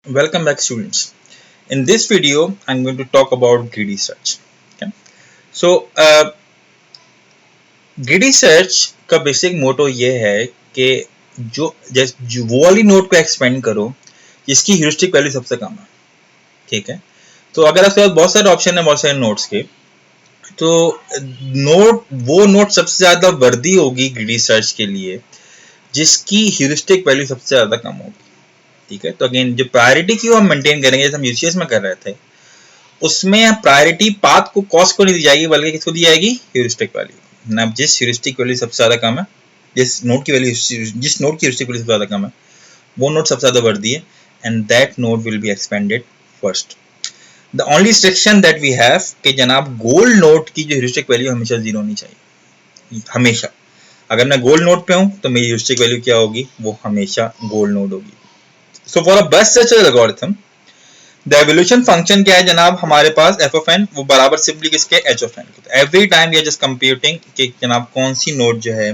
Welcome back, students. In this video, I'm going to talk about greedy search. Okay. So, greedy search का basic मोटो ये है कि जो वो वाली नोड को एक्सपेंड करो जिसकी ह्यूरिस्टिक वैल्यू सबसे कम है. ठीक है. तो अगर आपके पास बहुत सारे ऑप्शन है बहुत सारे नोड्स के, तो वो नोड सबसे ज्यादा वर्दी होगी ग्रीडी सर्च के लिए जिसकी ह्यूरिस्टिक वैल्यू सबसे ज्यादा कम होगी. ठीक है. तो अगेन जो प्रायोरिटी की हम मेंटेन करेंगे जैसे हम यूसीएस में कर रहे थे, उसमें प्रायोरिटी पाथ को कॉस्ट को नहीं दी जाएगी बल्कि किसको दी जाएगी, ह्यूरिस्टिक वैल्यू. ना जिस ह्यूरिस्टिक वैल्यू सबसे ज्यादा कम है, जिस नोड की ह्यूरिस्टिक वैल्यू सबसे ज्यादा कम है, वो नोड सबसे ज्यादा वर्दी है, and that node will be expanded first. The only restriction that we have कि जनाब गोल्ड नोड की जो ह्यूरिस्टिक वैल्यू हमेशा जीरो होनी चाहिए. हमेशा अगर मैं गोल्ड नोड पे हूं तो मेरी ह्यूरिस्टिक वैल्यू क्या होगी, वो हमेशा गोल्ड नोड होगी. So for a best search algorithm the evolution function क्या है जनाब, हमारे पास एफ ऑफ एन वो बराबर सिंपली किसके, एच ऑफ एन के. Every time we are just computing कि जनाब कौन सी नोड जो है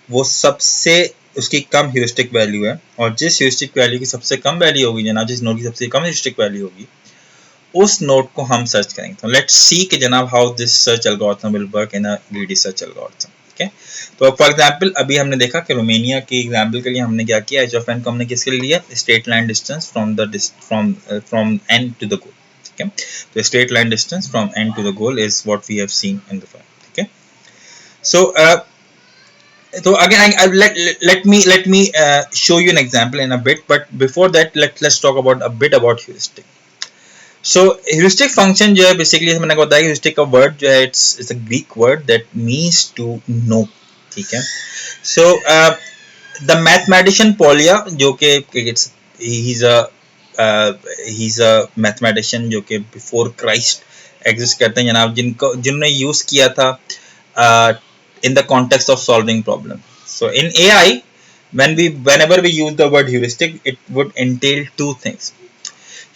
वो सबसे उसकी कम ह्यूरिस्टिक वैल्यू है, और जिस ह्यूरिस्टिक वैल्यू की सबसे कम वैल्यू होगी जनाब, जिस नोड की सबसे कम ह्यूरिस्टिक वैल्यू होगी उस नोड को हम सर्च करेंगे. तो लेट्स सी कि जनाब how this search algorithm will work in a greedy search algorithm. Okay. तो फॉर एग्जांपल अभी हमने देखा कि रोमानिया के एग्जांपल के लिए हमने क्या किया, एच ऑफ एन को हमने किसके लिए लिया, straight line distance from N to the goal. ठीक है. तो straight line distance from N to the goal is what we have seen in the file. ठीक है. सो so again let me show you an example in a bit, but before that let's talk about a bit about heuristic. So heuristic function जो है basically मैंने आपको बताया कि heuristic का word जो है it's a Greek word that means to know. ठीक है. So the mathematician Polya जो कि he's a he's a mathematician जो कि before Christ exist करते हैं जनाब, जिन्होंने use किया था in the context of solving problem. So in AI whenever we use the word heuristic, it would entail two things.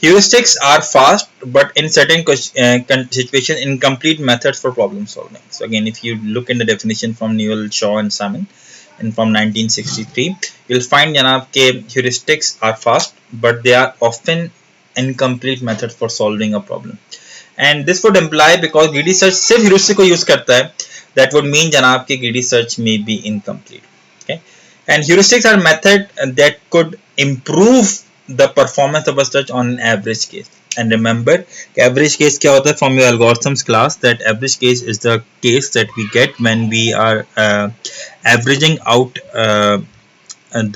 Heuristics are fast, but in certain situations, incomplete methods for problem solving. So again, if you look in the definition from Newell, Shaw, and Salmon, and from 1963, you'll find janab ke heuristics are fast, but they are often incomplete methods for solving a problem. And this would imply because greedy search सिर्फ heuristic को use करता है, that would mean janab ke greedy search may be incomplete. Okay, and heuristics are method that could improve the performance of a search on an average case. And remember, average case क्या होता है from your algorithms class, that average case is the case that we get when we are averaging out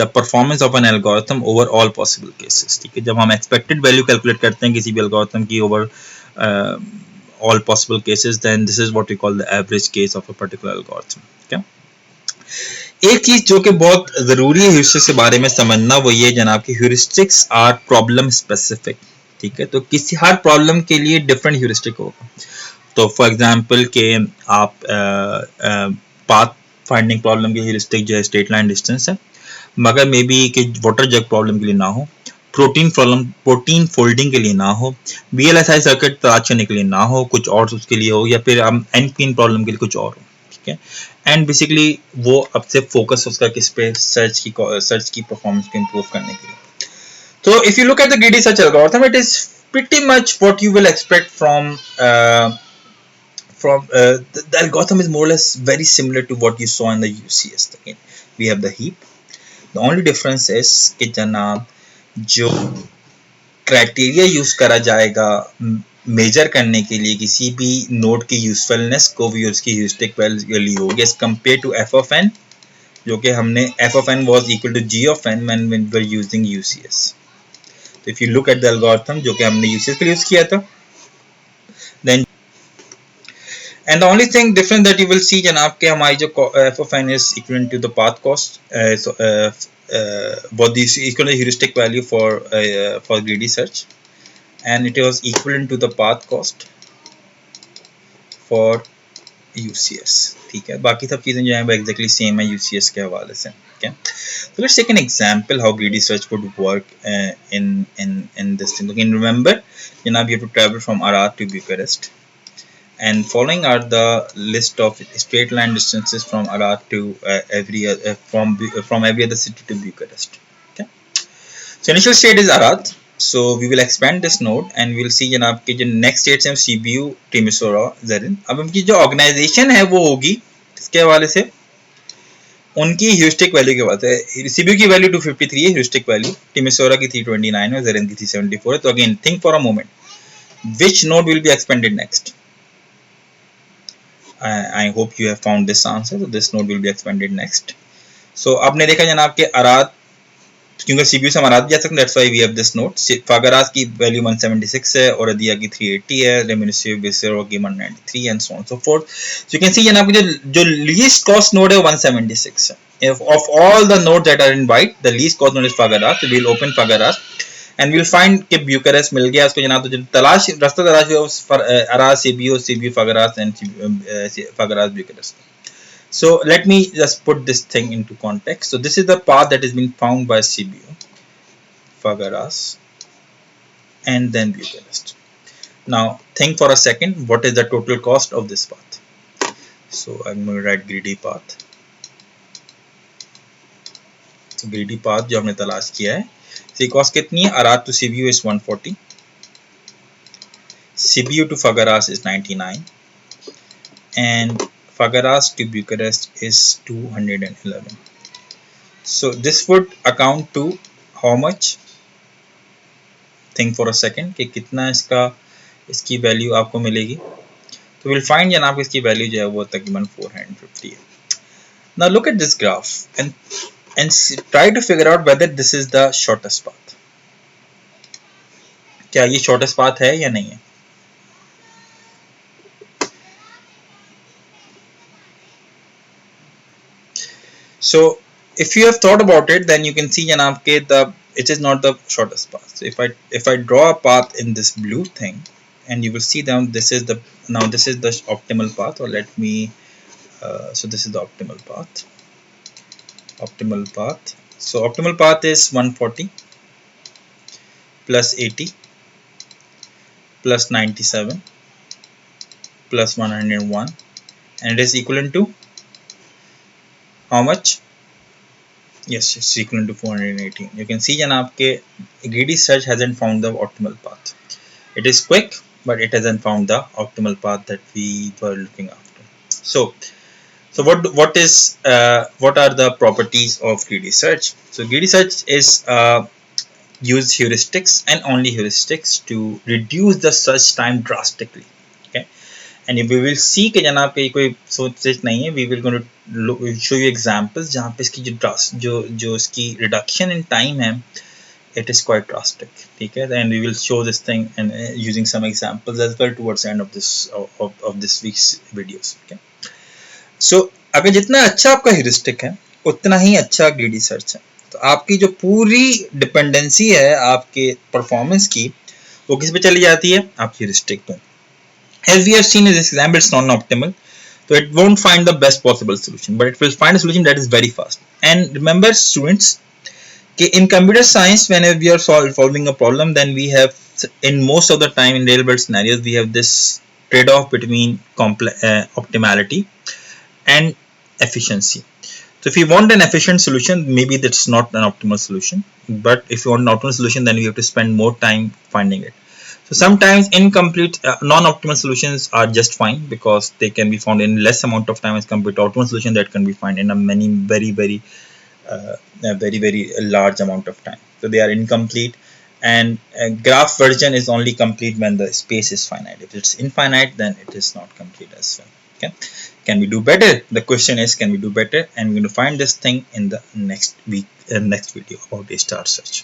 the performance of an algorithm over all possible cases. ठीक है. जब हम expected value calculate करते हैं किसी भी algorithm की over all possible cases, then this is what we call the average case of a particular algorithm. Okay. एक चीज जो कि बहुत जरूरी है ह्यूरिस्टिक्स के बारे में समझना, वो ये जनाब कि ह्यूरिस्टिक्स आर प्रॉब्लम स्पेसिफिक. ठीक है. तो किसी हर प्रॉब्लम के लिए डिफरेंट ह्यूरिस्टिक होगा. तो फॉर एग्जांपल के आप पाथ फाइंडिंग प्रॉब्लम की ह्यूरिस्टिक जो है स्ट्रेट लाइन डिस्टेंस है, मगर मे बी कि वाटर जग प्रॉब्लम के लिए ना हो, प्रोटीन फोल्डिंग के लिए ना हो, VLSI सर्किट तलाश करने के लिए ना हो, कुछ और उसके लिए हो, या फिर एनपीएन प्रॉब्लम के लिए कुछ और हो. ठीक है. एंड बेसिकली वो अब से फोकस उसका किस पे, सर्च की परफॉर्मेंस को इंप्रूव करने के लिए. तो if you look at the greedy search algorithm, it is pretty much what you will expect from the algorithm is more or less very similar to what you saw in the UCS. Again, we have the heap. The only difference is कि जनाब जो criteria use करा जाएगा major करने के लिए किसी भी नोड की यूजफुलनेस को भी उसकी ह्यूरिस्टिक वैल्यू होगी as compare to F of N, जो कि हमने F of N was equal to G of N when we were using UCS. तो if you look at the algorithm जो कि हमने यूसीएस के लिए यूज किया था, then and the only thing different that you will see जनाब कि हमारी जो f of n is equivalent to the path cost, what this equal heuristic value for greedy search, and it was equivalent to the path cost for UCS. ठीक है. बाकी सब चीजें जो हैं वो exactly same है UCS के हवाले से. Okay. So let's take an example how greedy search would work in this thing. Okay, remember, जनाब you have to travel from Arad to Bucharest, and following are the list of straight line distances from Arad to from every other city to Bucharest. Okay. So initial state is Arad. So we will expand this node and we'll see जनाब के जो next states हैं CPU, Timisoara, Zerin. अब उनकी जो organization है वो होगी इसके हवाले से उनकी ह्यूरिस्टिक वैल्यू के बाद है। सीपीयू की वैल्यू 253 है ह्यूरिस्टिक वैल्यू, टिमिसोरा की 329 है, जेरेन की 374 है। तो again think for a moment which node will be expanded next. I hope you have found this answer. So this node will be expanded next. So आपने देखा जनाब के अराद क्योंकि सीपीयू से हम अराद जा सकते हैं, that's why we have this node. फागराज की वैल्यू 176 है और अदिया की 380 है, रेमिनिसिव बेसिरो की 193 and so on so forth. So you can see जनाब जो least cost node है 176 है. If of all the nodes that are in white, the least cost node is Fagaraz. So we'll open Fagaraz and we'll find कि Bucharest मिल गया उसको जनाब। तो जो तलाश रास्ता तलाश हुआ उस अराज CPU Fagaraz and Fagaraz Bucharest. So let me just put this thing into context. So this is the path that has been found by CPU, Fagaraz, and then Bucharest. Now think for a second, what is the total cost of this path? So I'm going to write greedy path. So greedy path जो हमने तलाश किया है, इसकी cost कितनी है? Arad to CPU is 140, CPU to Fagaraz is 99, and Fagaraz to Bucharest is 211. So this would account to how much? Think for a second कि कितना इसकी वैल्यू आपको मिलेगी। तो विल फाइंड जनाब इसकी वैल्यू जो है वो तकरीबन 450 है। Now look at this graph and try to figure out whether this is the shortest path. क्या ये shortest path है या नहीं है? So if you have thought about it, then you can see जनाब के it is not the shortest path. So if I draw a path in this blue thing, and you will see down this is the optimal path, or let me so this is the optimal path. So optimal path is 140 plus 80 plus 97 plus 101, and it is equivalent to how much? Yes, it's equivalent to 418. You can see janaab ke greedy search hasn't found the optimal path. It is quick, but it hasn't found the optimal path that we were looking after. So what are the properties of greedy search? So greedy search is use heuristics and only heuristics to reduce the search time drastically. Okay, and we will see कि जनाब के कोई सोच नहीं है, we will going to show you examples जहाँ पे इसकी जो इसकी reduction in time है, it is quite drastic. ठीक है, and we will show this thing and using some examples as well towards the end of this week's videos. Okay, so अगर जितना अच्छा आपका heuristic है उतना ही अच्छा greedy search है। तो आपकी जो पूरी डिपेंडेंसी है आपके परफॉर्मेंस की वो किस पे चली जाती है? आपकी heuristic पे। As we have seen in this example, it's non-optimal, so it won't find the best possible solution, but it will find a solution that is very fast. And remember, students, in computer science, whenever we are solving a problem, then we have, in most of the time in real world scenarios, we have this trade-off between optimality and efficiency. So if you want an efficient solution, maybe that's not an optimal solution, but if you want an optimal solution, then you have to spend more time finding it. So sometimes incomplete non-optimal solutions are just fine because they can be found in less amount of time as compared to optimal solution that can be found in a very large amount of time. So they are incomplete, and graph version is only complete when the space is finite. If it's infinite, then it is not complete as well. Okay, can we do better? The question is, can we do better? And we're going to find this thing in the next video about A star search.